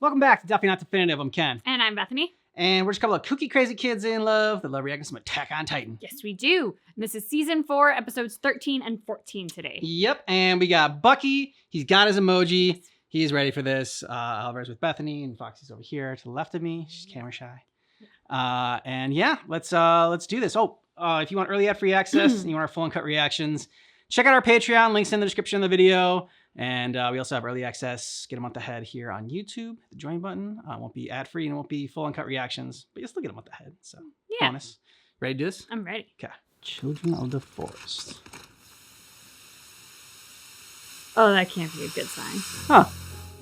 Welcome back to Definitely Not Definitive. I'm Ken. And I'm Bethany. And we're just a couple of kooky, crazy kids in love that love reacting to some Attack on Titan. Yes, we do. And this is season 4, episodes 13 and 14 today. Yep. And we got Bucky. He's got his emoji. He's ready for this. Oliver's with Bethany, and Foxy's over here to the left of me. She's camera shy. And yeah, let's do this. Oh, if you want early ad free access and you want our full uncut reactions, check out our Patreon. Links in the description of the video. And we also have early access. Get a month ahead here on YouTube. The join button. It won't be ad free and it won't be full uncut reactions, but you'll still get a month ahead. So yeah. Bonus. Ready to do this? I'm ready. Okay. Children of the Forest. Oh, that can't be a good sign. Huh.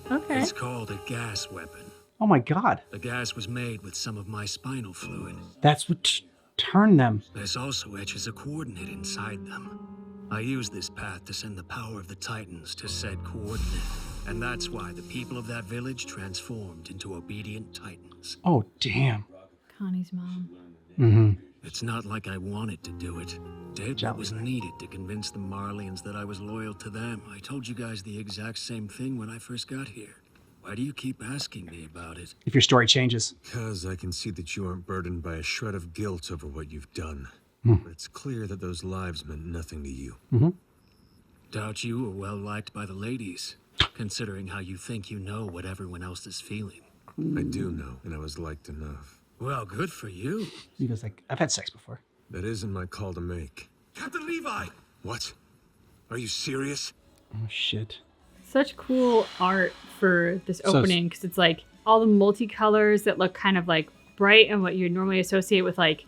Okay. It's called a gas weapon. Oh my God. The gas was made with some of my spinal fluid. That's what turned them. There's also etches a coordinate inside them. I use this path to send the power of the Titans to said coordinate. And that's why the people of that village transformed into obedient Titans. Oh, damn. Connie's mom. Mm-hmm. It's not like I wanted to do it. Did what was needed to convince the Marleyans that I was loyal to them. I told you guys the exact same thing when I first got here. Why do you keep asking me about it? If your story changes. Because I can see that you aren't burdened by a shred of guilt over what you've done. But it's clear that those lives meant nothing to you. Doubt you were well liked by the ladies, considering how you think you know what everyone else is feeling. I do know, and I was liked enough. Well, good for you. He goes like, I've had sex before. That isn't my call to make. Captain Levi! What? Are you serious? Oh, shit. Such cool art for this opening, because it's like all the multicolors that look kind of like bright and what you normally associate with like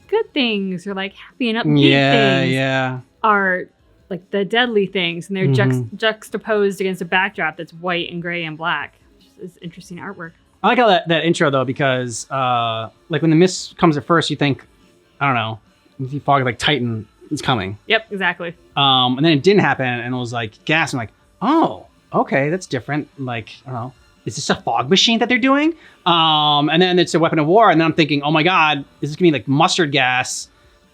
good things or like happy and upbeat things are like the deadly things, and they're juxtaposed against a backdrop that's white and gray and black. It's interesting artwork. I like how that intro though, because like when the mist comes at first, you think, I don't know, you fog like Titan is coming. Yep, exactly. And then it didn't happen, and it was like gas. I'm like, oh, okay, that's different. Like, I don't know, is this a fog machine that they're doing? And then it's a weapon of war, and then I'm thinking, oh my God, is this gonna be like mustard gas?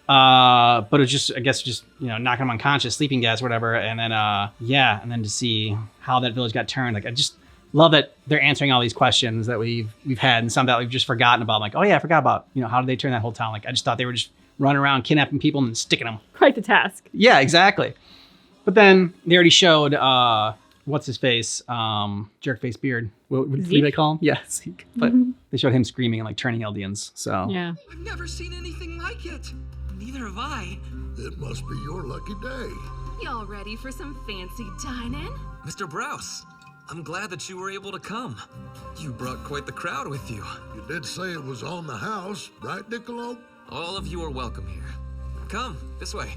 But it's just, I guess, just, you know, knocking them unconscious, sleeping gas, whatever. And then, yeah, and then to see how that village got turned, like I just love that they're answering all these questions that we've had, and some that we've just forgotten about. I'm like, oh yeah, I forgot about, you know, how did they turn that whole town? Like I just thought they were just running around kidnapping people and sticking them. Quite the task. Yeah, exactly. But then they already showed what's his face, jerk face beard. What did they call him? Yeah, Zeke. But they showed him screaming and like turning Eldians. So yeah, I've never seen anything like it. Neither have I. It must be your lucky day. Y'all ready for some fancy dining? Mr. Browse, I'm glad that you were able to come. You brought quite the crowd with you. You did say it was on the house, right, Niccolo? All of you are welcome here. Come, this way.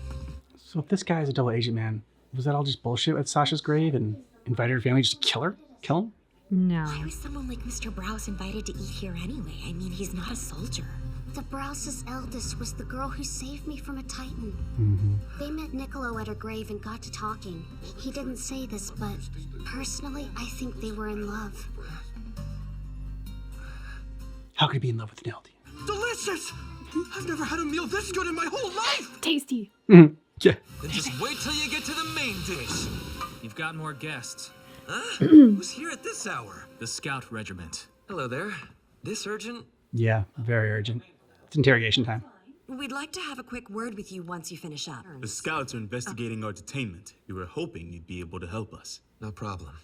if this guy is a double agent, man, was that all just bullshit at Sasha's grave and invited her family just to kill her? Kill him? No. Why was someone like Mr. Browse invited to eat here anyway? I mean, he's not a soldier. The Browse's eldest was the girl who saved me from a Titan. They met Niccolo at her grave and got to talking. He didn't say this, but personally, I think they were in love. How could he be in love with an Eldian? Delicious! I've never had a meal this good in my whole life! Tasty. Yeah. Then just wait till you get to the main dish. You've got more guests. Huh? Who's here at this hour? The Scout Regiment. Hello there. This urgent? Yeah, very urgent. It's interrogation time. We'd like to have a quick word with you once you finish up. The Scouts are investigating our detainment. We were hoping you'd be able to help us. No problem.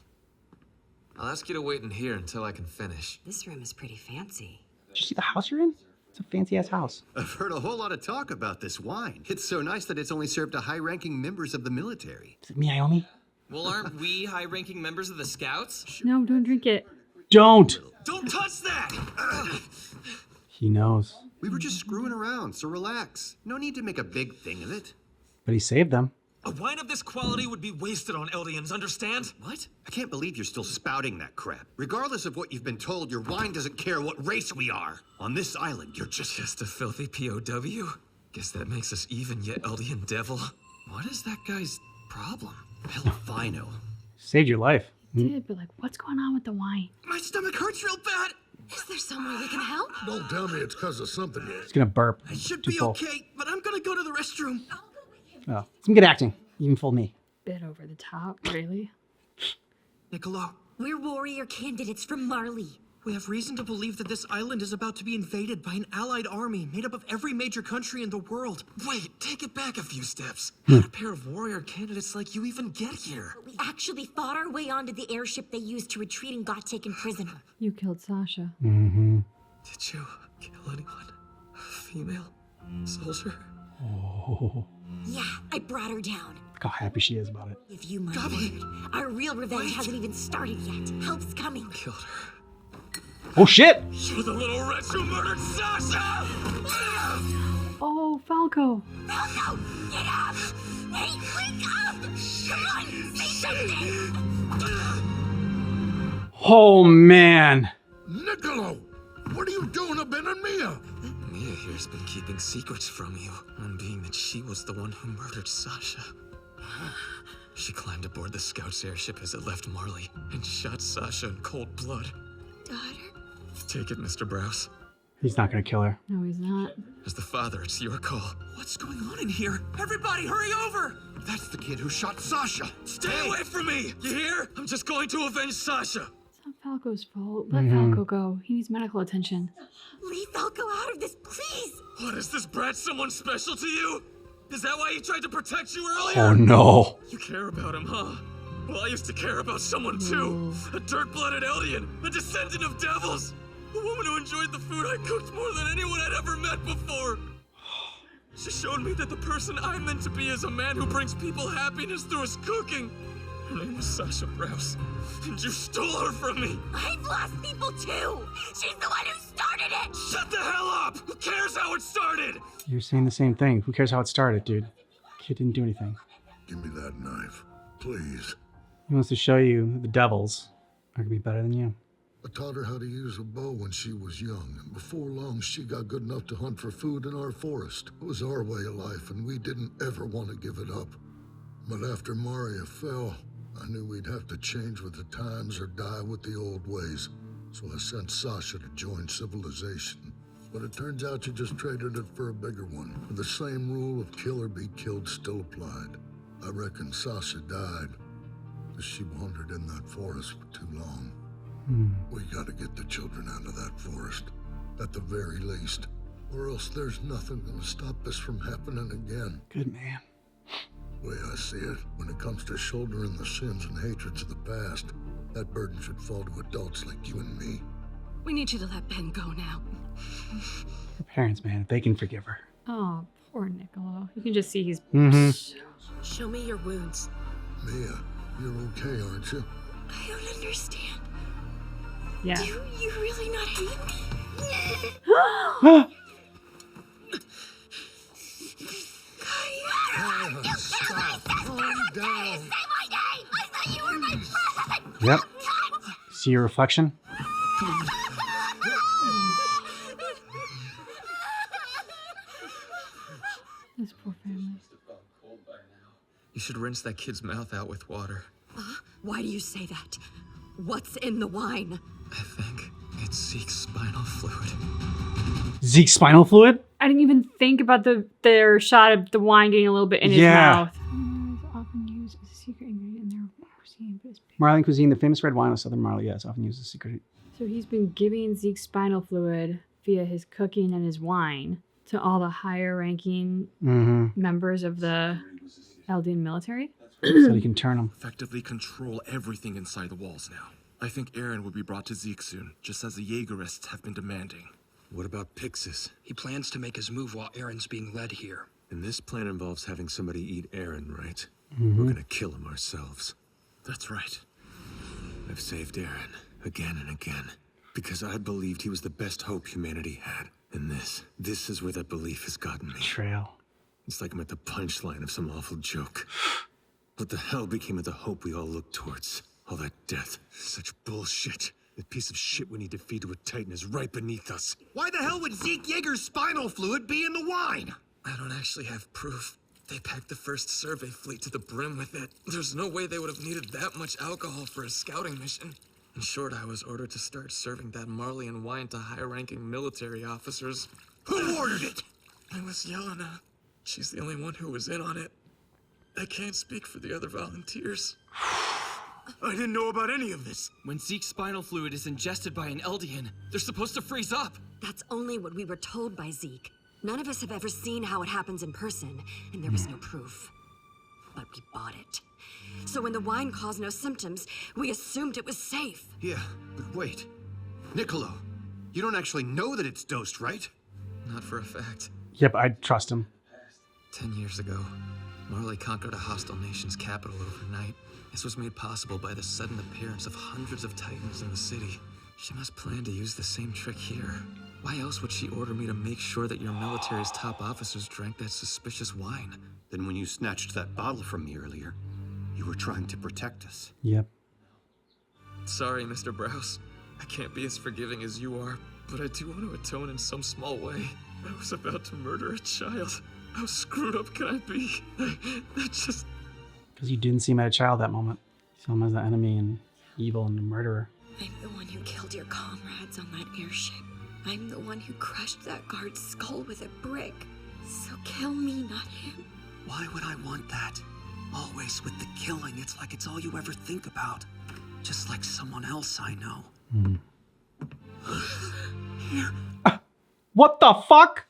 I'll ask you to wait in here until I can finish. This room is pretty fancy. Did you see the house you're in? It's a fancy-ass house. I've heard a whole lot of talk about this wine. It's so nice that it's only served to high-ranking members of the military. Is it me, Iomi? Well, aren't we high-ranking members of the Scouts? No, don't drink it. Don't! Don't touch that! He knows. We were just screwing around, so relax. No need to make a big thing of it. But he saved them. A wine of this quality would be wasted on Eldians, understand? What? I can't believe you're still spouting that crap. Regardless of what you've been told, your wine doesn't care what race we are. On this island, you're just a filthy POW? Guess that makes us even yet Eldian devil. What is that guy's problem? Hell if I know. Saved your life. Did, but like, what's going on with the wine? My stomach hurts real bad. Is there somewhere we can help? Don't tell me it's because of something yet. He's gonna burp. I should Too be full. okay, but I'm gonna go to the restroom. Oh, some good acting. Even fooled me. Bit over the top, really. Niccolo, We're warrior candidates from Marley. We have reason to believe that this island is about to be invaded by an allied army made up of every major country in the world. Wait, take it back a few steps. How did a pair of warrior candidates like you even get here? We actually fought our way onto the airship they used to retreat and got taken prisoner. You killed Sasha. Mm-hmm. Did you kill anyone? A female soldier? Oh. Yeah, I brought her down. Look how happy she is about it. Give you my word. Our real revenge hasn't even started yet. Help's coming. Killed her. Oh shit! You're the little wretch who murdered Sasha! Oh, Falco. Falco, get up! Hey, wake up! Come on, say something! Oh man. Niccolo! What are you doing up in Mia? Mia here's been keeping secrets from you, one being that she was the one who murdered Sasha. She climbed aboard the Scout's airship as it left Marley and shot Sasha in cold blood. Daughter? Take it, Mr. Browse. He's not gonna kill her. No, he's not. As the father, it's your call. What's going on in here? Everybody, hurry over! That's the kid who shot Sasha. Stay away from me! You hear? I'm just going to avenge Sasha. It's not Falco's fault. Let Falco go. He needs medical attention. Leave Falco out of this, please! What, is this brat someone special to you? Is that why he tried to protect you earlier? Oh no. You care about him, huh? Well, I used to care about someone too. A dirt-blooded alien, a descendant of devils. A woman who enjoyed the food I cooked more than anyone I'd ever met before. She showed me that the person I'm meant to be is a man who brings people happiness through his cooking. Her name was Sasha Browse, and you stole her from me. I've lost people too! She's the one who started it! Shut the hell up! Who cares how it started? You're saying the same thing. Who cares how it started, dude? Kid didn't do anything. Give me that knife, please. He wants to show you the devils are gonna be better than you. I taught her how to use a bow when she was young, and before long she got good enough to hunt for food in our forest. It was our way of life, and we didn't ever want to give it up. But after Maria fell, I knew we'd have to change with the times or die with the old ways. So I sent Sasha to join civilization. But it turns out you just traded it for a bigger one. The same rule of kill or be killed still applied. I reckon Sasha died because she wandered in that forest for too long. We gotta get the children out of that forest, at the very least, or else there's nothing gonna stop this from happening again. Good man. The way I see it, when it comes to shouldering the sins and hatreds of the past, that burden should fall to adults like you and me. We need you to let Ben go now. Her parents, man, they can forgive her. Oh, poor Niccolo. You can just see he's... Show me your wounds. Mia, you're okay, aren't you? I don't understand. Yeah. Do you really not hate me? Stop. Calm down. Say my name! I thought you were my friend! Yep. See your reflection? This poor family. You should rinse that kid's mouth out with water. Why do you say that? What's in the wine? I think it's Zeke's spinal fluid. Zeke's spinal fluid? I didn't even think about their shot of the wine getting a little bit in his mouth. It's often used as a secret ingredient in their cuisine, but it's Marleyan cuisine, the famous red wine of Southern Marley, yes, often used as a secret. So he's been giving Zeke spinal fluid via his cooking and his wine to all the higher ranking members of the Eldian military. So he can turn them. Effectively control everything inside the walls now. I think Aaron will be brought to Zeke soon, just as the Jaegerists have been demanding. What about Pixis? He plans to make his move while Aaron's being led here. And this plan involves having somebody eat Aaron, right? We're gonna kill him ourselves. That's right. I've saved Aaron again and again because I believed he was the best hope humanity had. And this is where that belief has gotten me. Trail. It's like I'm at the punchline of some awful joke. What the hell became of the hope we all looked towards? All that death. Such bullshit. The piece of shit we need to feed to a Titan is right beneath us. Why the hell would Zeke Yeager's spinal fluid be in the wine? I don't actually have proof. They packed the first survey fleet to the brim with it. There's no way they would have needed that much alcohol for a scouting mission. In short, I was ordered to start serving that Marleyan wine to high-ranking military officers. Who ordered it? It was Yelena. She's the only one who was in on it. I can't speak for the other volunteers. I didn't know about any of this. When Zeke's spinal fluid is ingested by an Eldian, they're supposed to freeze up. That's only what we were told by Zeke. None of us have ever seen how it happens in person, and there was no proof. But we bought it. So when the wine caused no symptoms, we assumed it was safe. Yeah, but wait. Niccolo, you don't actually know that it's dosed, right? Not for a fact. Yep, I trust him. 10 years ago, Marley conquered a hostile nation's capital overnight. This was made possible by the sudden appearance of hundreds of Titans in the city. She must plan to use the same trick here. Why else would she order me to make sure that your military's top officers drank that suspicious wine? Then when you snatched that bottle from me earlier, you were trying to protect us. Yep. Sorry, Mr. Browse. I can't be as forgiving as you are, but I do want to atone in some small way. I was about to murder a child. How screwed up can I be? I just... Because you didn't see him as a child that moment. You saw him as an enemy and evil and a murderer. I'm the one who killed your comrades on that airship. I'm the one who crushed that guard's skull with a brick. So kill me, not him. Why would I want that? Always with the killing, it's like it's all you ever think about. Just like someone else I know. Here. What the fuck?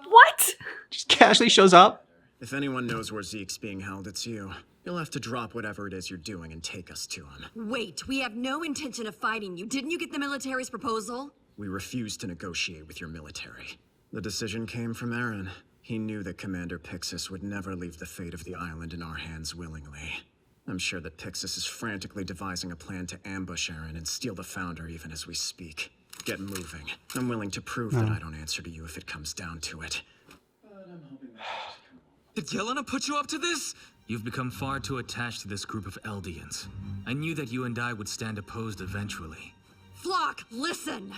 What? Just casually shows up. If anyone knows where Zeke's being held, it's you. You'll have to drop whatever it is you're doing and take us to him. Wait, we have no intention of fighting you. Didn't you get the military's proposal? We refuse to negotiate with your military. The decision came from Aaron. He knew that Commander Pixis would never leave the fate of the island in our hands willingly. I'm sure that Pixis is frantically devising a plan to ambush Aaron and steal the Founder even as we speak. Get moving. I'm willing to prove that I don't answer to you if it comes down to it. Did Yelena put you up to this? You've become far too attached to this group of Eldians. I knew that you and I would stand opposed eventually. Flock, listen!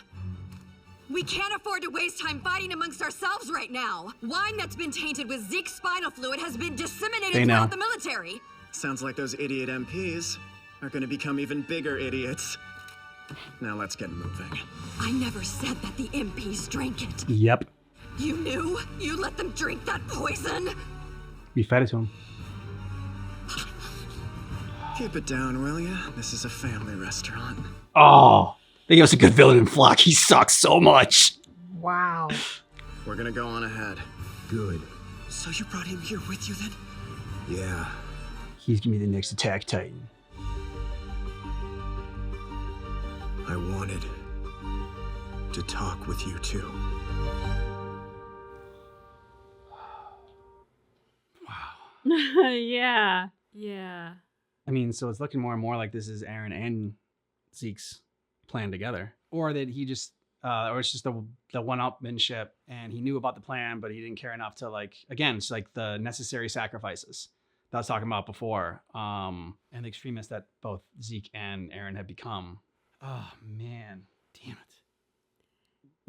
We can't afford to waste time fighting amongst ourselves right now. Wine that's been tainted with Zeke's spinal fluid has been disseminated throughout the military. Sounds like those idiot MPs are gonna become even bigger idiots. Now let's get moving. I never said that the MPs drank it. Yep. You knew? You let them drink that poison? We fed it to him. Keep it down, will ya? This is a family restaurant. Oh, I think it was a good villain in Flock. He sucks so much. Wow. We're gonna go on ahead. Good. So you brought him here with you then? Yeah. He's gonna be the next Attack Titan. I wanted to talk with you too. Yeah. Yeah. I mean, so it's looking more and more like this is Aaron and Zeke's plan together, or that he just, or it's just the one-upmanship, and he knew about the plan, but he didn't care enough to again, it's like the necessary sacrifices that I was talking about before, and the extremists that both Zeke and Aaron have become. Oh man, damn it.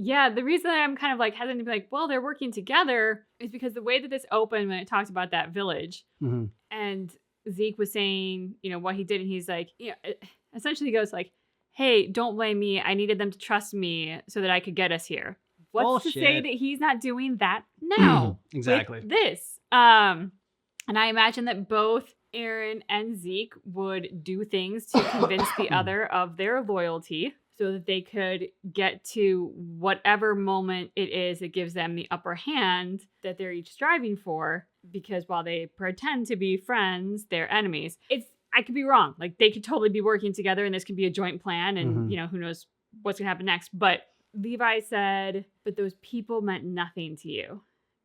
Yeah, the reason I'm kind of hesitant to be well, they're working together is because the way that this opened when it talked about that village, and Zeke was saying, what he did, and he's essentially he goes hey, don't blame me. I needed them to trust me so that I could get us here. What's to say that he's not doing that now? Exactly. With this. And I imagine that both Aaron and Zeke would do things to convince the other of their loyalty so that they could get to whatever moment it is that gives them the upper hand that they're each striving for. Because while they pretend to be friends, they're enemies. I could be wrong. They could totally be working together and this could be a joint plan and, who knows what's going to happen next. But Levi said, but those people meant nothing to you.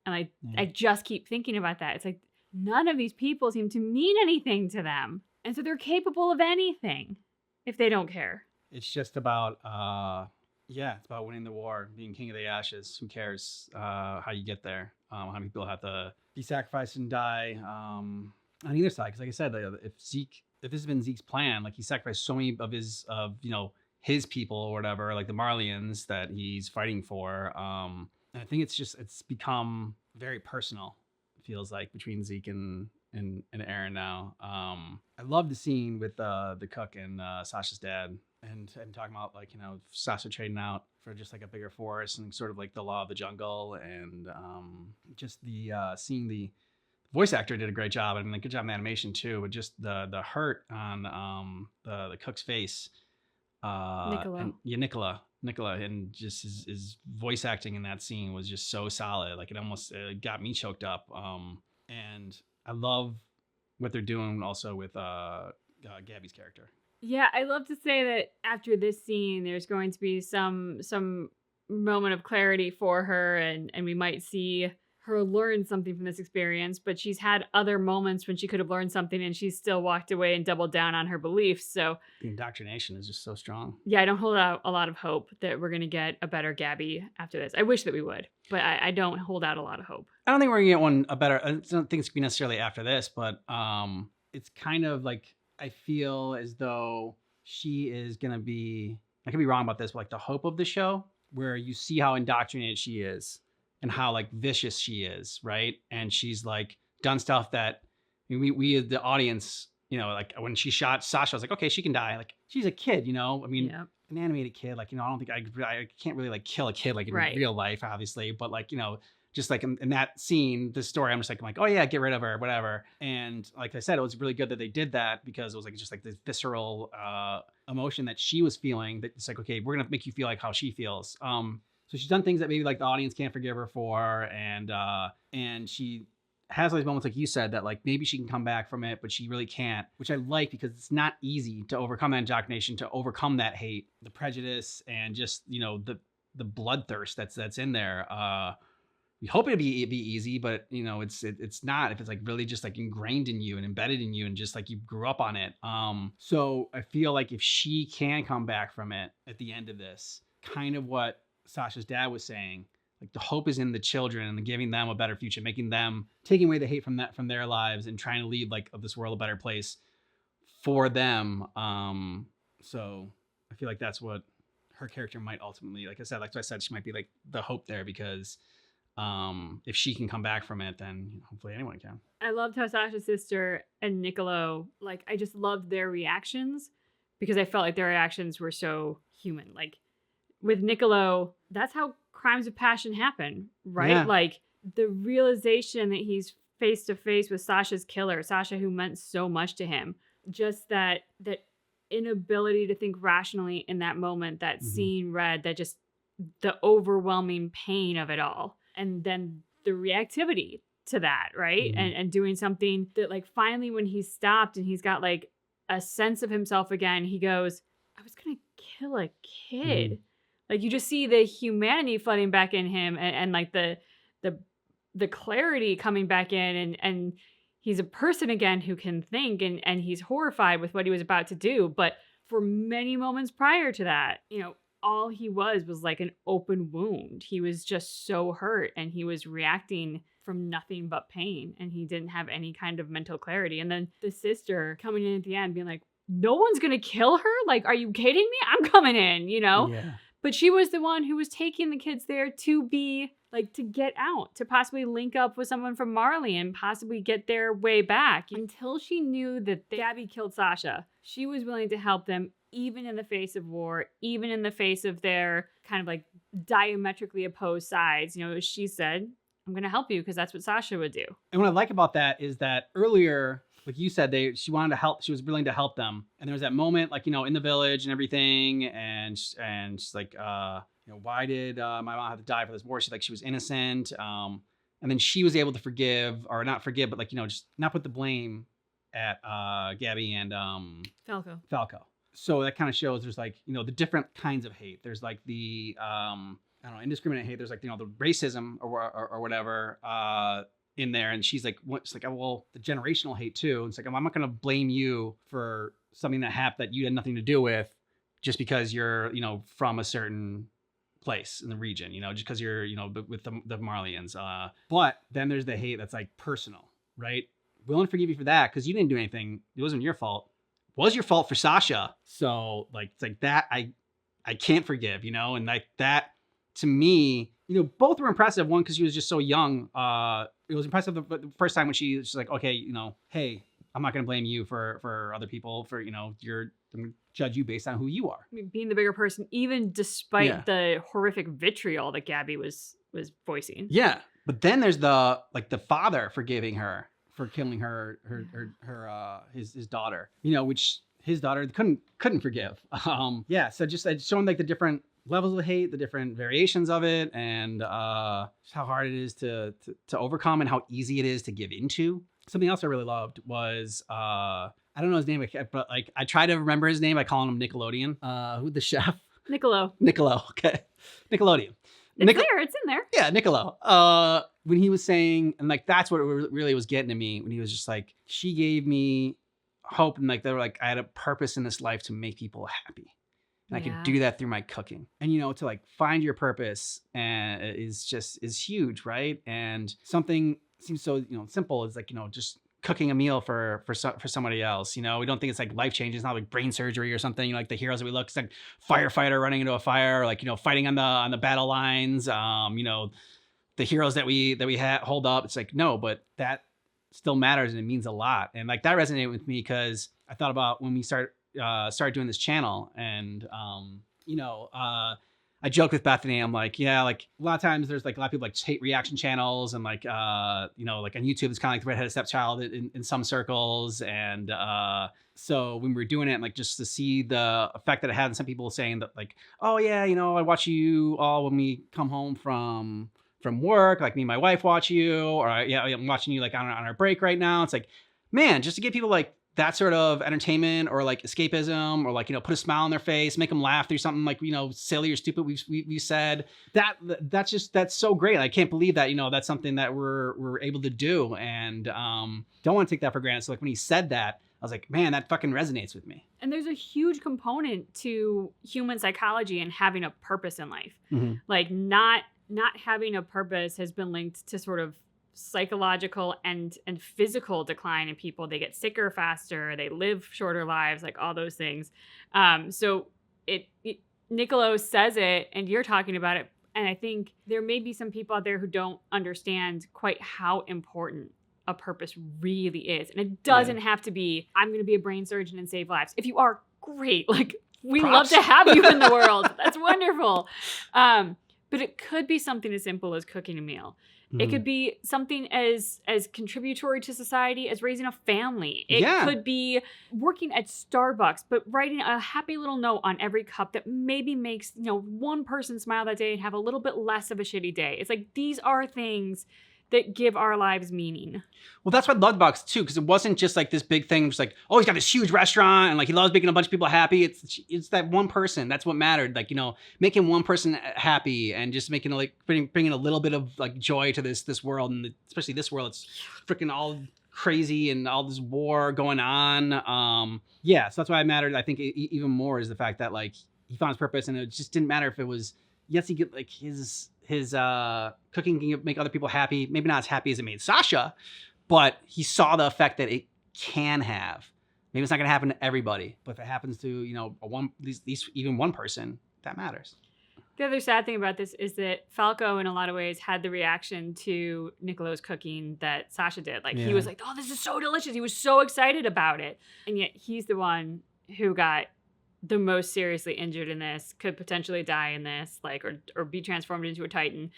And I just keep thinking about that. It's none of these people seem to mean anything to them. And so they're capable of anything if they don't care. It's just about, it's about winning the war, being king of the ashes. Who cares how you get there? How many people have to be sacrificed and die on either side? Because like I said, if this has been Zeke's plan, he sacrificed so many of his, his people or whatever, the Marlians that he's fighting for. And I think it's become very personal. It feels like between Zeke and Aaron now. I love the scene with the cook and Sasha's dad. And talking about Sasha trading out for just a bigger force and sort of the law of the jungle and just the seeing the voice actor did a great job. I mean, good job in animation too, but just the hurt on the cook's face. Nicola, and just his voice acting in that scene was just so solid. Like it almost got me choked up. And I love what they're doing also with Gabby's character. Yeah, I love to say that after this scene, there's going to be some moment of clarity for her, and we might see her learn something from this experience, but she's had other moments when she could have learned something and she's still walked away and doubled down on her beliefs. So the indoctrination is just so strong. Yeah, I don't hold out a lot of hope that we're going to get a better Gabby after this. I wish that we would, but I don't hold out a lot of hope. I don't think we're going to get a better, I don't think it's going to be necessarily after this, but it's kind of like, I feel as though she is going to be, I could be wrong about this, but like the hope of the show, where you see how indoctrinated she is and how like vicious she is, right? And she's like done stuff that we the audience, you know, like when she shot Sasha, I was like, okay, she can die. Like she's a kid, you know. I mean, an animated kid, like, you know, I don't think I can't really like kill a kid like in real life, obviously, but like, you know, just like in that scene, the story, I'm like, oh yeah, get rid of her, whatever. And like I said, it was really good that they did that, because it was like just like this visceral emotion that she was feeling. That it's like, okay, we're gonna make you feel like how she feels. So she's done things that maybe like the audience can't forgive her for, and she has all these moments, like you said, that like maybe she can come back from it, but she really can't, which I like, because it's not easy to overcome that indoctrination, to overcome that hate, the prejudice, and just, you know, the bloodthirst that's in there. We hope it'd be easy, but you know, it's not, if it's like really just like ingrained in you and embedded in you and just like you grew up on it. So I feel like if she can come back from it at the end of this, kind of what Sasha's dad was saying, like the hope is in the children and giving them a better future, making them, taking away the hate from their lives and trying to leave like this world a better place for them. So I feel like that's what her character might ultimately, like I said, she might be like the hope there, because if she can come back from it, then hopefully anyone can. I loved how Sasha's sister and Niccolo, like I just loved their reactions, because I felt like their reactions were so human. Like with Niccolo, that's how crimes of passion happen, right? Yeah. Like the realization that he's face to face with Sasha's killer, Sasha, who meant so much to him, just that inability to think rationally in that moment, that scene read, that just the overwhelming pain of it all. And then the reactivity to that, right? And doing something that like finally when he stopped and he's got like a sense of himself again, he goes, I was gonna kill a kid. Like you just see the humanity flooding back in him, and like the clarity coming back in, and he's a person again who can think, and he's horrified with what he was about to do. But for many moments prior to that, you know, all he was like an open wound. He was just so hurt, and he was reacting from nothing but pain, and he didn't have any kind of mental clarity. And then the sister coming in at the end being like, no one's gonna kill her? Like, are you kidding me? I'm coming in, you know? Yeah. But she was the one who was taking the kids there to be like, to get out, to possibly link up with someone from Marley and possibly get their way back. Until she knew that Gabby killed Sasha, she was willing to help them, even in the face of war, even in the face of their kind of like diametrically opposed sides. You know, she said, I'm going to help you because that's what Sasha would do. And what I like about that is that earlier, like you said, she wanted to help. She was willing to help them. And there was that moment, like, you know, in the village and everything. And she's like, you know, why did my mom have to die for this war? She's like, she was innocent. And then she was able to forgive, or not forgive, but like, you know, just not put the blame at Gabby and Falco. So that kind of shows there's like, you know, the different kinds of hate. There's like the, I don't know, indiscriminate hate. There's like, you know, the racism or whatever in there. And she's like, it's like, oh, well, the generational hate too. It's like, I'm not going to blame you for something that happened that you had nothing to do with, just because you're, you know, from a certain place in the region, you know, just because you're, you know, with the Marleyans. But then there's the hate that's like personal, right? Willing to forgive you for that because you didn't do anything. It wasn't your fault. It was your fault for Sasha. So like, it's like that I can't forgive, you know, and like that to me, you know, both were impressive. One, because she was just so young. It was impressive the first time when she's like, okay, you know, hey, I'm not going to blame you for other people, for, you know, I'm going to judge you based on who you are. I mean, being the bigger person, even despite the horrific vitriol that Gabby was voicing. Yeah. But then there's the father forgiving her for killing his daughter, you know, which his daughter couldn't forgive. Yeah, so just showing like the different levels of hate, the different variations of it, and just how hard it is to overcome and how easy it is to give into. Something else I really loved was I don't know his name, but like I try to remember his name by calling him Nickelodeon. Who the chef? Niccolo. Okay. Nickelodeon. It's there. It's in there. Yeah, Niccolo. When he was saying, and like that's what really was getting to me, when he was just like, she gave me hope, and like they were like, I had a purpose in this life to make people happy. And I could do that through my cooking. And, you know, to like find your purpose is huge, right? And something seems so, you know, simple as like, you know, just cooking a meal for somebody else. You know, we don't think it's like life changing. It's not like brain surgery or something. You know, like the heroes that we look, it's like firefighter running into a fire, or like, you know, fighting on the battle lines. You know, the heroes that we hold up. It's like, no, but that still matters and it means a lot. And like that resonated with me because I thought about when we started doing this channel, and you know, I joke with Bethany, I'm like, yeah, like a lot of times there's like a lot of people like hate reaction channels, and like you know, like on YouTube it's kind of like the redheaded stepchild in some circles. And so when we were doing it, and like just to see the effect that it had, and some people saying that like, oh yeah, you know, I watch you all when we come home from work, like me and my wife watch you, or yeah, I'm watching you like on our break right now. It's like, man, just to give people like that sort of entertainment or like escapism, or like, you know, put a smile on their face, make them laugh through something like, you know, silly or stupid we said, that's so great. I can't believe that, you know, that's something that we're able to do, and don't want to take that for granted. So like when he said that, I was like, man, that fucking resonates with me. And there's a huge component to human psychology and having a purpose in life. Mm-hmm. Like not having a purpose has been linked to sort of psychological and physical decline in people. They get sicker faster, they live shorter lives, like all those things. So Niccolo says it, and you're talking about it, and I think there may be some people out there who don't understand quite how important a purpose really is. And it doesn't have to be, I'm going to be a brain surgeon and save lives. If you are, great. Like, we love to have you in the world. That's wonderful. But it could be something as simple as cooking a meal. It could be something as contributory to society as raising a family. It could be working at Starbucks, but writing a happy little note on every cup that maybe makes, you know, one person smile that day and have a little bit less of a shitty day. It's like, these are things that give our lives meaning. Well, that's what Ludbox too, because it wasn't just like this big thing, just like, oh, he's got this huge restaurant and like he loves making a bunch of people happy. It's that one person. That's what mattered. Like, you know, making one person happy and just making like bringing a little bit of like joy to this world, and especially this world. It's freaking all crazy and all this war going on. Yeah, so that's why it mattered. I think even more is the fact that like he found his purpose, and it just didn't matter if it was, yes, he get like his cooking can make other people happy. Maybe not as happy as it made Sasha, but he saw the effect that it can have. Maybe it's not going to happen to everybody, but if it happens to, you know, even one person, that matters. The other sad thing about this is that Falco, in a lot of ways, had the reaction to Niccolo's cooking that Sasha did. Like, he was like, oh, this is so delicious. He was so excited about it. And yet he's the one who got the most seriously injured in this, could potentially die in this, like, or be transformed into a Titan.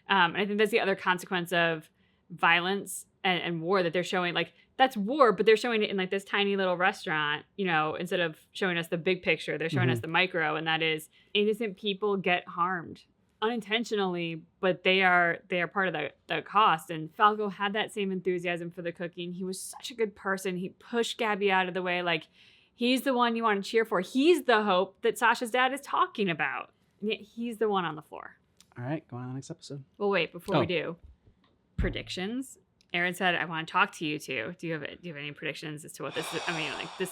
And I think that's the other consequence of violence and war that they're showing. Like, that's war, but they're showing it in like this tiny little restaurant, you know, instead of showing us the big picture, they're showing us the micro, and that is innocent people get harmed unintentionally, but they are part of the cost. And Falco had that same enthusiasm for the cooking. He was such a good person. He pushed Gabby out of the way. Like, he's the one you want to cheer for. He's the hope that Sasha's dad is talking about. And yet he's the one on the floor. All right, going on to the next episode. Well, wait, before we do, predictions. Aaron said, I want to talk to you two. Do you have any predictions as to what this is? I mean, like, this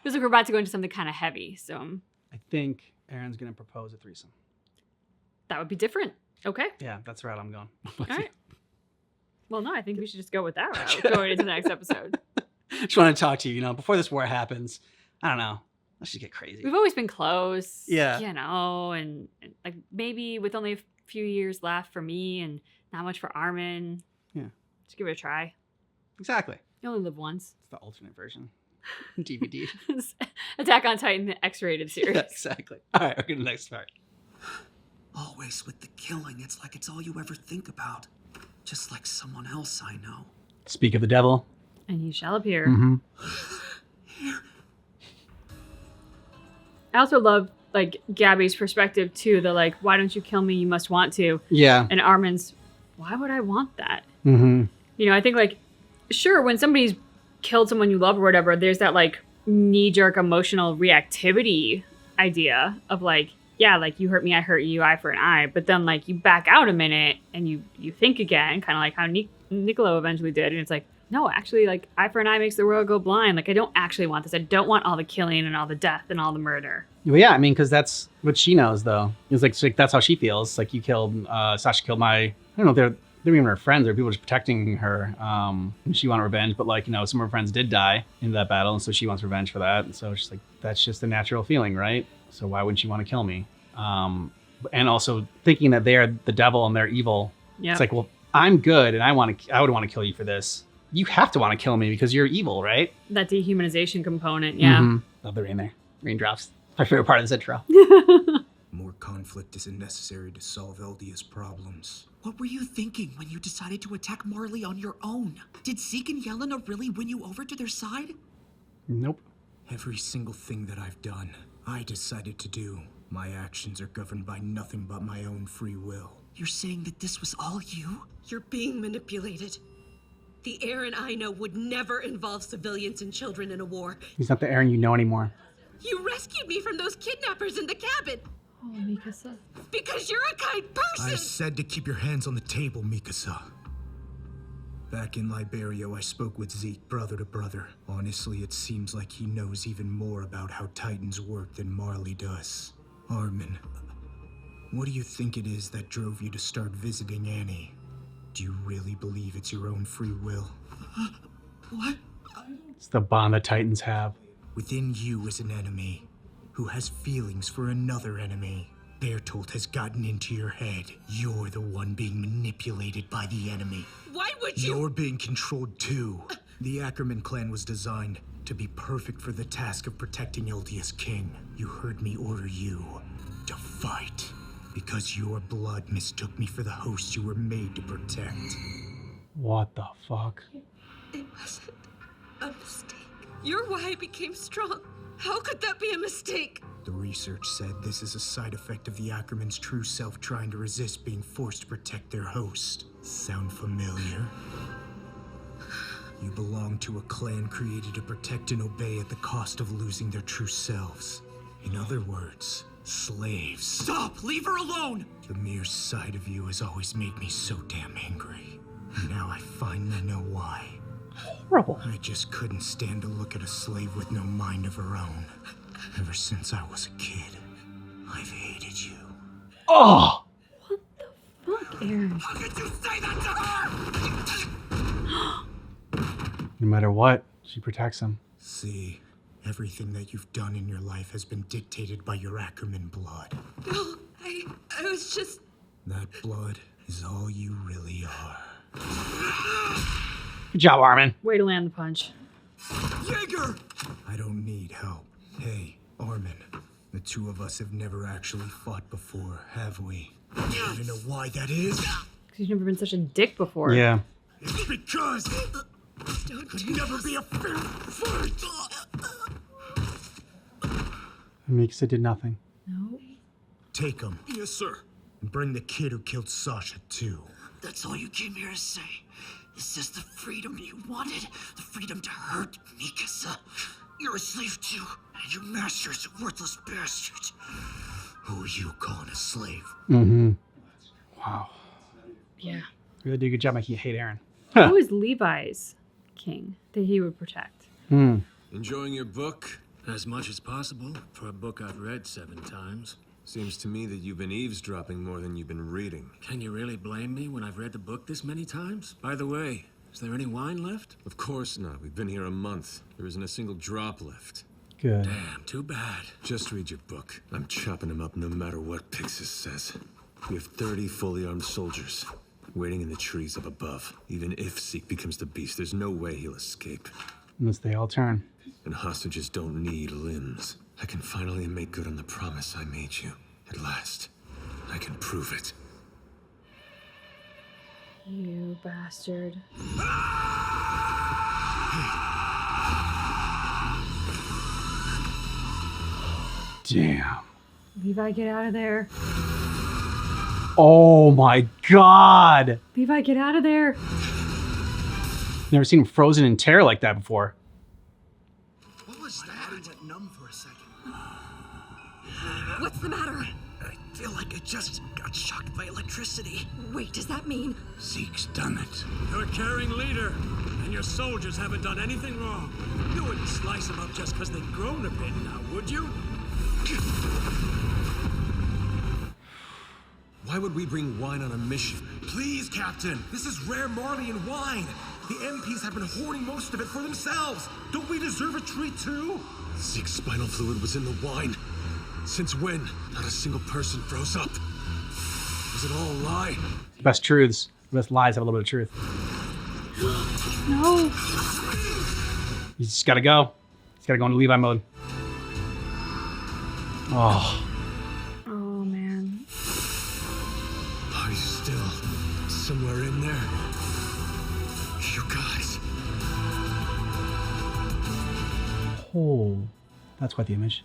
feels like we're about to go into something kind of heavy. So I think Aaron's going to propose a threesome. That would be different. Okay. Yeah, that's the route I'm going. All right. Well, no, I think we should just go with that route going into the next episode. Just want to talk to you, you know, before this war happens. I don't know. Let's just get crazy. We've always been close. Yeah. You know, and like maybe with only a few years left for me and not much for Armin. Yeah. Just give it a try. Exactly. You only live once. It's the alternate version. DVD. Attack on Titan, the X-rated series. Yeah, exactly. All right, okay, the next part. Always with the killing, it's like it's all you ever think about. Just like someone else I know. Speak of the devil, And he shall appear. Mm-hmm. I also love like Gabby's perspective too. The like, why don't you kill me? You must want to. Yeah. And Armin's, why would I want that? Mm-hmm. You know, I think like, sure, when somebody's killed someone you love or whatever, there's that like knee-jerk emotional reactivity idea of like, yeah, like you hurt me, I hurt you, eye for an eye. But then like you back out a minute and you think again, kind of like how Niccolo eventually did. And it's like, no, actually, like eye for an eye makes the world go blind. Like I don't actually want this. I don't want all the killing and all the death and all the murder. Well, yeah, I mean, because that's what she knows, though. It's like that's how she feels. Like you killed, Sasha killed I don't know if they're even her friends or people just protecting her. She wanted revenge, but like, you know, some of her friends did die in that battle, and so she wants revenge for that. And so she's like, that's just a natural feeling, right? So why wouldn't she want to kill me? And also thinking that they're the devil and they're evil. Yep. It's like, well, I'm good, and I would want to kill you for this. You have to want to kill me because you're evil, right? That dehumanization component, yeah. Mm-hmm. Love the rain there. Raindrops. My favorite part of this intro. More conflict isn't necessary to solve Eldia's problems. What were you thinking when you decided to attack Marley on your own? Did Zeke and Yelena really win you over to their side? Nope. Every single thing that I've done, I decided to do. My actions are governed by nothing but my own free will. You're saying that this was all you? You're being manipulated. The Aaron I know would never involve civilians and children in a war. He's not the Aaron you know anymore. You rescued me from those kidnappers in the cabin. Oh, Mikasa. Because you're a kind person. I said to keep your hands on the table, Mikasa. Back in Liberia, I spoke with Zeke, brother to brother. Honestly, it seems like he knows even more about how Titans work than Marley does. Armin, what do you think it is that drove you to start visiting Annie? Do you really believe it's your own free will? What? It's the bond that Titans have. Within you is an enemy who has feelings for another enemy. Bertolt has gotten into your head. You're the one being manipulated by the enemy. Why would you? You're being controlled too. The Ackerman clan was designed to be perfect for the task of protecting Eldia's king. You heard me order you to fight. Because your blood mistook me for the host you were made to protect. What the fuck? It wasn't a mistake. You're why I became strong. How could that be a mistake? The research said this is a side effect of the Ackerman's true self trying to resist being forced to protect their host. Sound familiar? You belong to a clan created to protect and obey at the cost of losing their true selves. In other words, slaves. Stop! Leave her alone! The mere sight of you has always made me so damn angry. Now I finally know why. Horrible. I just couldn't stand to look at a slave with no mind of her own. Ever since I was a kid, I've hated you. Oh! Fuck, Aaron. How could you say that to her? No matter what, she protects him. See, everything that you've done in your life has been dictated by your Ackerman blood. No, I was just... That blood is all you really are. Good job, Armin. Way to land the punch. Jaeger! I don't need help. Hey, Armin, the two of us have never actually fought before, have we? You even know why that is? Because you've never been such a dick before. Yeah. It's because Don't could do never this. be a fair fight. Mikasa did nothing. No. Take him Yes, sir. and bring the kid who killed Sasha too. That's all you came here to say? Is this the freedom you wanted? The freedom to hurt Mikasa? You're a slave too, and your master's a worthless bastard. Who are you calling a slave? Mm-hmm. Wow. Yeah. Really do a good job making you hate Aaron. Who is Levi's king that he would protect? Enjoying your book? As much as possible, for a book I've read 7 times. Seems to me that you've been eavesdropping more than you've been reading. Can you really blame me when I've read the book this many times? By the way, is there any wine left? Of course not. We've been here a month. There isn't a single drop left. Good. Damn, too bad. Just read your book. I'm chopping him up no matter what Pixis says. We have 30 fully armed soldiers waiting in the trees up above. Even if Zeke becomes the beast, there's no way he'll escape. Unless they all turn. And hostages don't need limbs. I can finally make good on the promise I made you. At last, I can prove it. You bastard. Damn. Levi, get out of there. Oh my god. Levi, get out of there. Never seen him frozen in terror like that before. What was that? I went numb for a second. What's the matter? I feel like I just got shocked by electricity. Wait, does that mean? Zeke's done it. You're a caring leader, and your soldiers haven't done anything wrong. You wouldn't slice them up just because they'd grown a bit now, would you? Why would we bring wine on a mission? Please, Captain. This is rare Marleyan wine. The MPs have been hoarding most of it for themselves. Don't we deserve a treat too? Zeke's spinal fluid was in the wine. Since when? Not a single person froze up. Was it all a lie? Best truths, best lies have a little bit of truth. No. He's just gotta go. He's gotta go into Levi mode. Oh. Oh, man. Are you still somewhere in there? You guys. Oh. That's quite the image.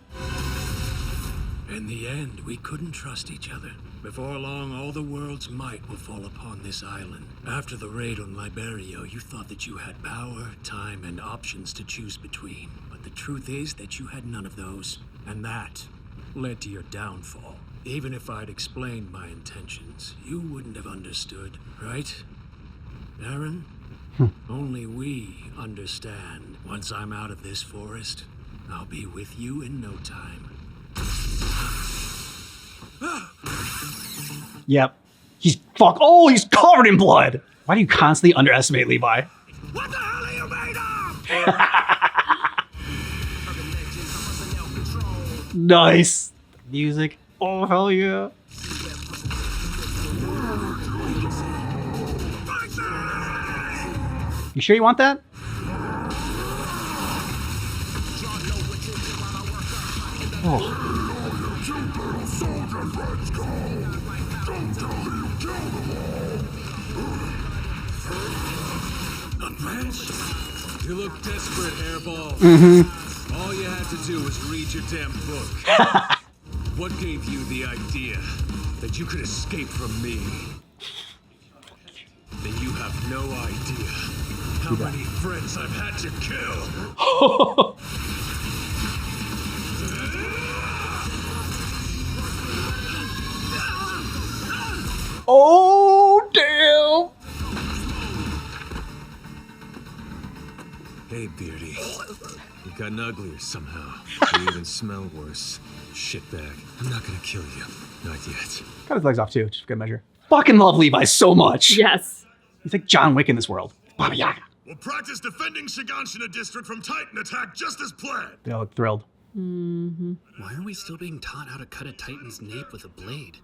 In the end, we couldn't trust each other. Before long, all the world's might will fall upon this island. After the raid on Liberio, you thought that you had power, time, and options to choose between. But the truth is that you had none of those. And that led to your downfall. Even if I'd explained my intentions, you wouldn't have understood, right? Aaron? Only we understand. Once I'm out of this forest, I'll be with you in no time. Yep. He's he's covered in blood. Why do you constantly underestimate Levi? What the hell are you made of? Nice. Music. Oh, hell yeah. You sure you want that? Oh. You look desperate, Hairball. Mm-hmm. All you had to do was read your damn book. What gave you the idea that you could escape from me? Then you have no idea how many friends I've had to kill. Oh, damn. Hey, Beardy. You've gotten uglier somehow. You even smell worse. Shitbag. I'm not gonna kill you. Not yet. Cut his legs off too, just for good measure. Fucking love Levi so much. Yes. He's like John Wick in this world. Baba Yaga. We'll practice defending Shiganshina district from Titan attack just as planned. They all look thrilled. Mm-hmm. Why are we still being taught how to cut a Titan's nape with a blade?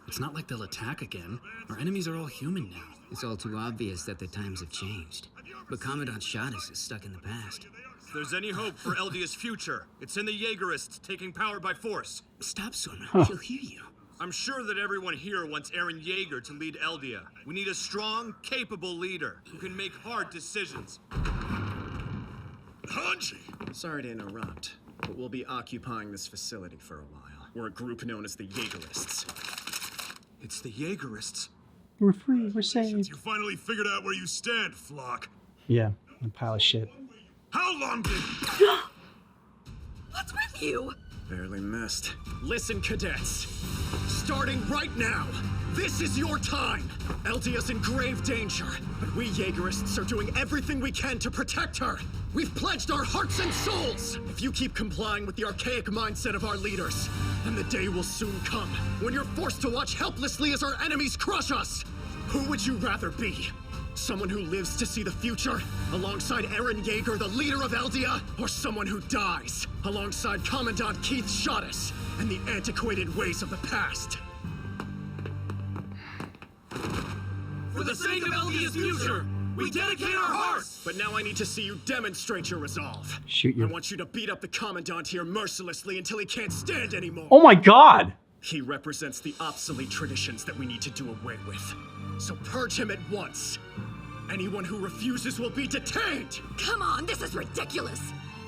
It's not like they'll attack again. Our enemies are all human now. It's all too obvious that the times have changed. But Commandant Shadis is stuck in the past. If there's any hope for Eldia's future, it's in the Jaegerists taking power by force. Stop, Sona. Huh. She'll hear you. I'm sure that everyone here wants Eren Yeager to lead Eldia. We need a strong, capable leader who can make hard decisions. Hanji! Sorry to interrupt, but we'll be occupying this facility for a while. We're a group known as the Jaegerists. It's the Jaegerists. We're free. We're saved. You finally figured out where you stand, Flock. Yeah, a pile of shit. How long did... What's with you? Barely missed. Listen, cadets. Starting right now, this is your time. Eldia's in grave danger, but we Jaegerists are doing everything we can to protect her. We've pledged our hearts and souls. If you keep complying with the archaic mindset of our leaders, then the day will soon come when you're forced to watch helplessly as our enemies crush us. Who would you rather be? Someone who lives to see the future, alongside Eren Yeager, the leader of Eldia, or someone who dies, alongside Commandant Keith Shadis and the antiquated ways of the past? For the sake of Eldia's future, we dedicate our hearts! But now I need to see you demonstrate your resolve. Shoot you. I want you to beat up the Commandant here mercilessly until he can't stand anymore. Oh my god! He represents the obsolete traditions that we need to do away with. So purge him at once. Anyone who refuses will be detained! Come on, this is ridiculous!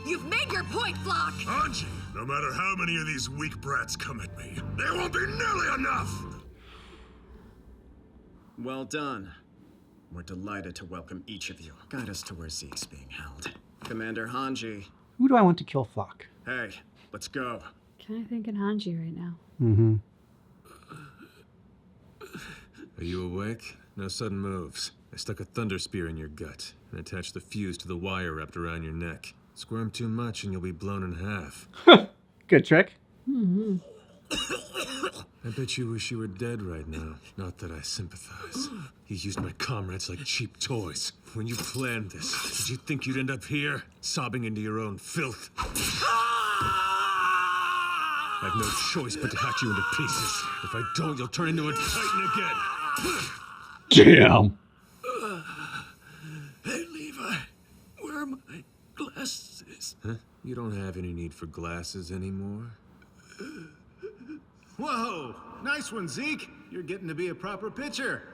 You've made your point, Flock! Hanji, no matter how many of these weak brats come at me, there won't be nearly enough! Well done. We're delighted to welcome each of you. Guide us to where Zeke's being held. Commander Hanji. Who do I want to kill Flock? Hey, let's go. Kind of thinking Hanji right now. Mm-hmm. Are you awake? No sudden moves. I stuck a thunder spear in your gut and attached the fuse to the wire wrapped around your neck. Squirm too much and you'll be blown in half. Good trick. Mm-hmm. I bet you wish you were dead right now. Not that I sympathize. You used my comrades like cheap toys. When you planned this, did you think you'd end up here, sobbing into your own filth? I have no choice but to hack you into pieces. If I don't, you'll turn into a Titan again. Damn. Hey, Levi, where are my glasses? Huh? You don't have any need for glasses anymore? Whoa! Nice one, Zeke. You're getting to be a proper pitcher.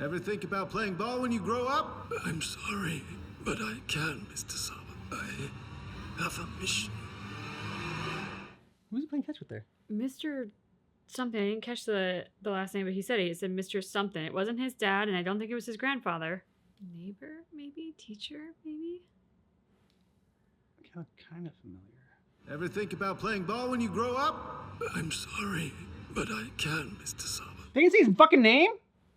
Ever think about playing ball when you grow up? I'm sorry, but I can't, Mr. Saba. I have a mission. Who's he playing catch with there? Mr. something. I didn't catch the last name, but he said Mr. something. It wasn't his dad, and I don't think it was his grandfather. Neighbor, maybe? Teacher, maybe? Kind of familiar. Ever think about playing ball when you grow up? I'm sorry, but I can't, Mr. Saba. They didn't say his fucking name?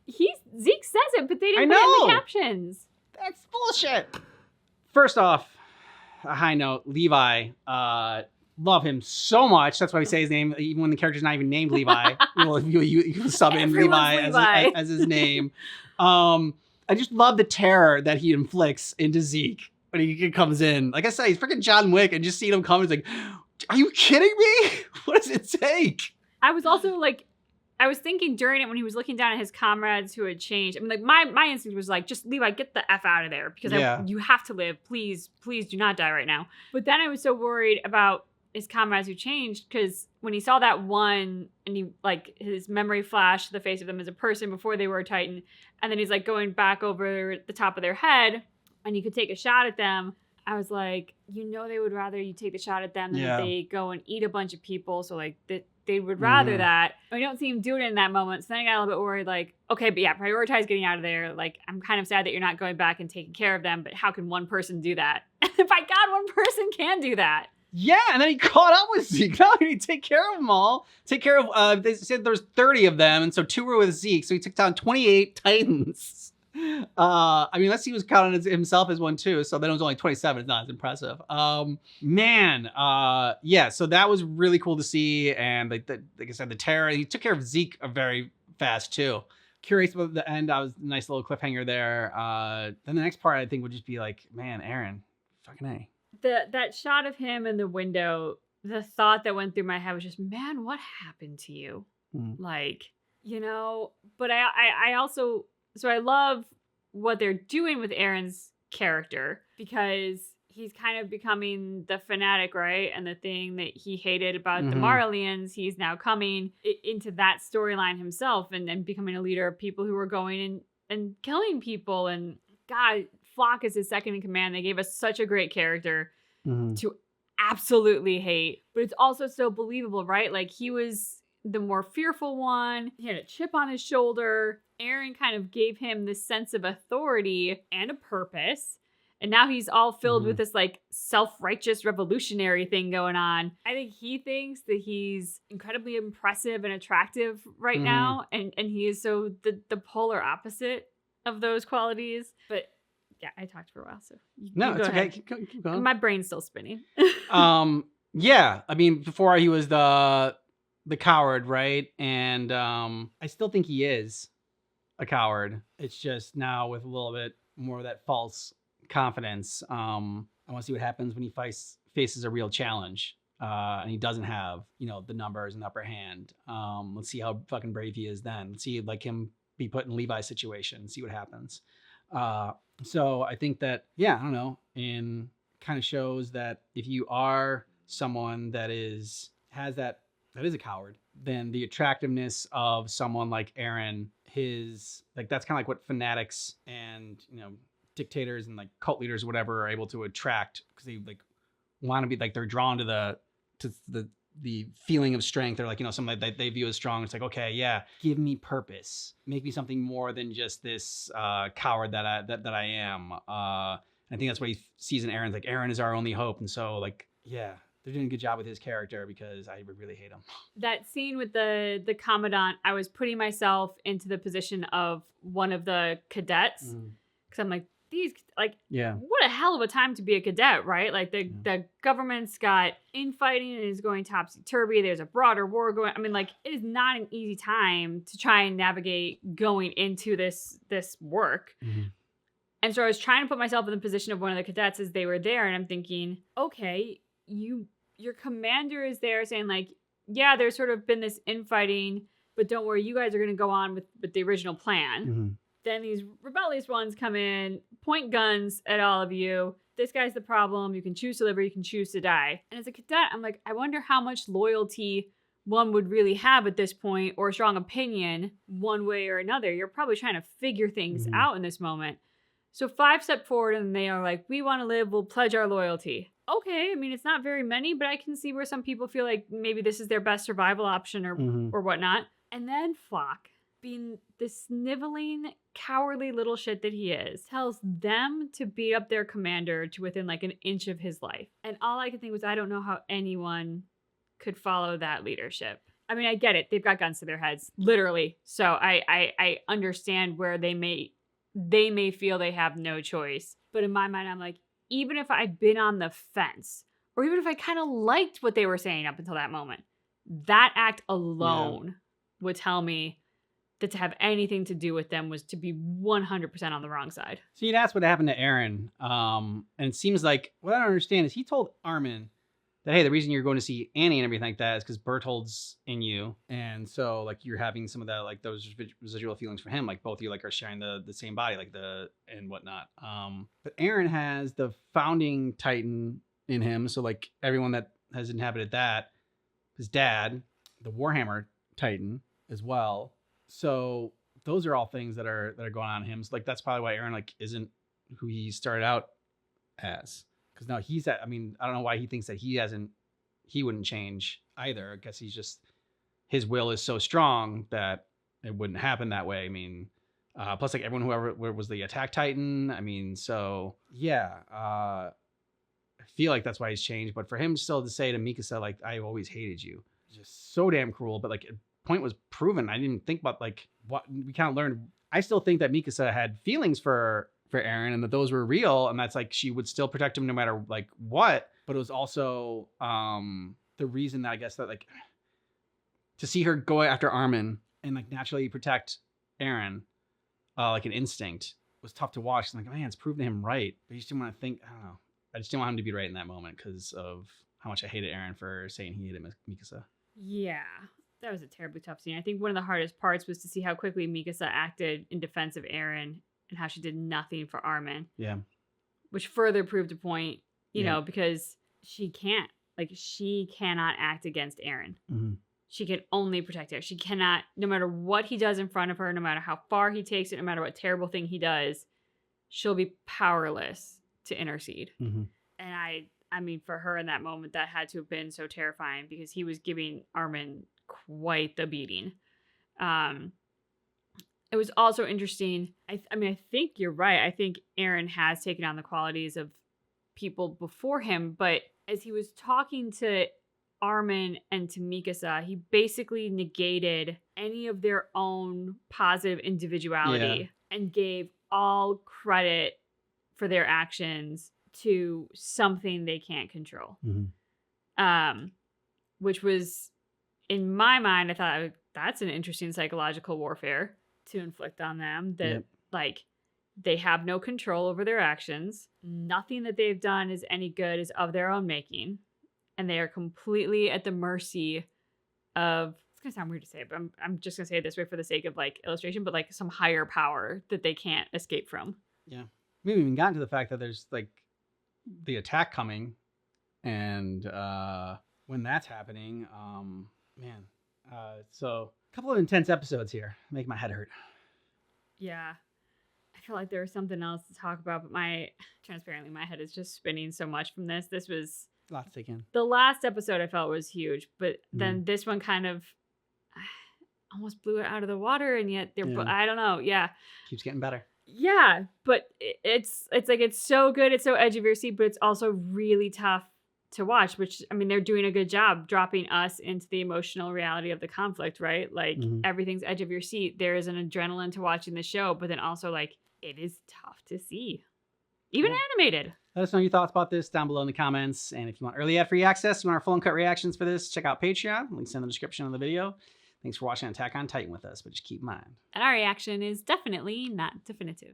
Zeke says it, but they didn't I put it in know. the captions. That's bullshit. First off, a high note, Levi, love him so much. That's why we say his name, even when the character's not even named Levi. you sub in Everyone's Levi as his name. I just love the terror that he inflicts into Zeke when he comes in. Like I said, he's freaking John Wick, and just seeing him come, it's like, are you kidding me? What does it take? I was also like, I was thinking during it when he was looking down at his comrades who had changed. I mean, like my instinct was like, just Levi, get the F out of there because you have to live. Please do not die right now. But then I was so worried about his comrades who changed because when he saw that one and he like his memory flashed the face of them as a person before they were a Titan, and then he's like going back over the top of their head and he could take a shot at them. I was like, they would rather you take the shot at them than that they go and eat a bunch of people. So like they would rather that. I don't see him do it in that moment. So then I got a little bit worried, like, okay, but yeah, prioritize getting out of there. Like, I'm kind of sad that you're not going back and taking care of them, but how can one person do that? By God, one person can do that. Yeah, and then he caught up with Zeke. Not only did he take care of them all, they said there's 30 of them, and so 2 were with Zeke, so he took down 28 Titans. I mean, unless he was counting himself as one too, so then it was only 27. It's not as impressive. Yeah, so that was really cool to see, and like I said, the terror. He took care of Zeke very fast too. Curious about the end. I was a nice little cliffhanger there. Then the next part I think would just be like, man, Eren, fucking A. That shot of him in the window, the thought that went through my head was just, man, what happened to you? Like, but I also, so I love what they're doing with Eren's character because he's kind of becoming the fanatic, right? And the thing that he hated about the Marlians, he's now coming into that storyline himself and becoming a leader of people who are going and killing people. And God, Flock is his second in command. They gave us such a great character to absolutely hate, but it's also so believable, right? Like he was the more fearful one. He had a chip on his shoulder. Eren kind of gave him this sense of authority and a purpose. And now he's all filled with this like self-righteous revolutionary thing going on. I think he thinks that he's incredibly impressive and attractive right now. And he is so the polar opposite of those qualities. But yeah, I talked for a while, so no, it's okay. Keep going. My brain's still spinning. Yeah, I mean, before he was the coward, right? And I still think he is a coward. It's just now with a little bit more of that false confidence. I want to see what happens when he faces a real challenge, and he doesn't have the numbers and upper hand. Let's see how fucking brave he is then. Let's see like him be put in Levi's situation and see what happens. So I think that, I don't know, and kind of shows that if you are someone that is a coward, then the attractiveness of someone like Eren his like that's kind of like what fanatics and dictators and like cult leaders or whatever are able to attract, because they like want to be like they're drawn to the feeling of strength. They're like something that they view as strong. It's like, okay, yeah, give me purpose, make me something more than just this coward that I am. I think that's what he sees in Aaron. Like Aaron is our only hope, and so like yeah, they're doing a good job with his character because I really hate him. That scene with the commandant, I was putting myself into the position of one of the cadets, because I'm like, these what a hell of a time to be a cadet, right? Like the government's got infighting and is going topsy-turvy. There's a broader war going. I mean, like it is not an easy time to try and navigate going into this work. And so I was trying to put myself in the position of one of the cadets as they were there, and I'm thinking, okay, your commander is there saying like, yeah, there's sort of been this infighting, but don't worry, you guys are going to go on with the original plan. Then these rebellious ones come in, point guns at all of you. This guy's the problem. You can choose to live or you can choose to die. And as a cadet, I'm like, I wonder how much loyalty one would really have at this point, or a strong opinion one way or another. You're probably trying to figure things out in this moment. So 5 step forward and they are like, we want to live, we'll pledge our loyalty. Okay, I mean, it's not very many, but I can see where some people feel like maybe this is their best survival option or whatnot. And then Flock, being the sniveling, cowardly little shit that he is, tells them to beat up their commander to within like an inch of his life. And all I could think was, I don't know how anyone could follow that leadership. I mean, I get it. They've got guns to their heads, literally. So I understand where they may feel they have no choice. But in my mind, I'm like, even if I'd been on the fence, or even if I kind of liked what they were saying up until that moment, that act alone would tell me that to have anything to do with them was to be 100% on the wrong side. See, that's what happened to Aaron. And it seems like, what I don't understand is he told Armin that, hey, the reason you're going to see Annie and everything like that is because Berthold's in you. And so like you're having some of that, like those residual feelings for him, like both of you like are sharing the same body, like and whatnot. But Aaron has the founding Titan in him. So like everyone that has inhabited that, his dad, the Warhammer Titan as well. So those are all things that are going on in him. So like that's probably why Aaron like isn't who he started out as. Because now he's I don't know why he thinks that he wouldn't change either. I guess he's just, his will is so strong that it wouldn't happen that way. I mean, plus like everyone, whoever was the attack Titan. I mean, so yeah, I feel like that's why he's changed. But for him still to say to Mikasa, like, I always hated you, just so damn cruel. But like a point was proven. I didn't think about like what we kind of learned. I still think that Mikasa had feelings for Aaron and that those were real, and that's like she would still protect him no matter like what. But it was also the reason that I guess that like to see her go after Armin and like naturally protect Aaron like an instinct was tough to watch. I'm like, man, it's proven him right, but you just didn't want to think, I don't know, I just didn't want him to be right in that moment because of how much I hated Aaron for saying he hated Mikasa. Yeah, that was a terribly tough scene. I think one of the hardest parts was to see how quickly Mikasa acted in defense of Aaron and how she did nothing for Armin. Yeah. Which further proved a point, you know, because she cannot act against Aaron. Mm-hmm. She can only protect her. She cannot, no matter what he does in front of her, no matter how far he takes it, no matter what terrible thing he does, she'll be powerless to intercede. Mm-hmm. And I mean, for her in that moment, that had to have been so terrifying because he was giving Armin quite the beating. It was also interesting. I mean, I think you're right. I think Aaron has taken on the qualities of people before him, but as he was talking to Armin and to Mikasa, he basically negated any of their own positive individuality and gave all credit for their actions to something they can't control. Mm-hmm. Which was, in my mind, I thought that's an interesting psychological warfare to inflict on them, that like they have no control over their actions. Nothing that they've done is any good, is of their own making. And they are completely at the mercy of, it's going to sound weird to say, but I'm just going to say it this way for the sake of like illustration, but like some higher power that they can't escape from. Yeah. We haven't even gotten to the fact that there's like the attack coming, and when that's happening, so a couple of intense episodes here make my head hurt. Yeah. I feel like there was something else to talk about, but transparently, my head is just spinning so much from this. This was a lot to take in. The last episode I felt was huge, but then this one kind of almost blew it out of the water, and yet I don't know. Yeah. Keeps getting better. Yeah, but it's like it's so good, it's so edge of your seat, but it's also really tough to watch, which, I mean, they're doing a good job dropping us into the emotional reality of the conflict, right? Like everything's edge of your seat. There is an adrenaline to watching the show, but then also like it is tough to see. Even animated. Let us know your thoughts about this down below in the comments. And if you want early ad-free access, you want our full uncut reactions for this, check out Patreon. Links in the description of the video. Thanks for watching Attack on Titan with us, but just keep in mind. And our reaction is definitely not definitive.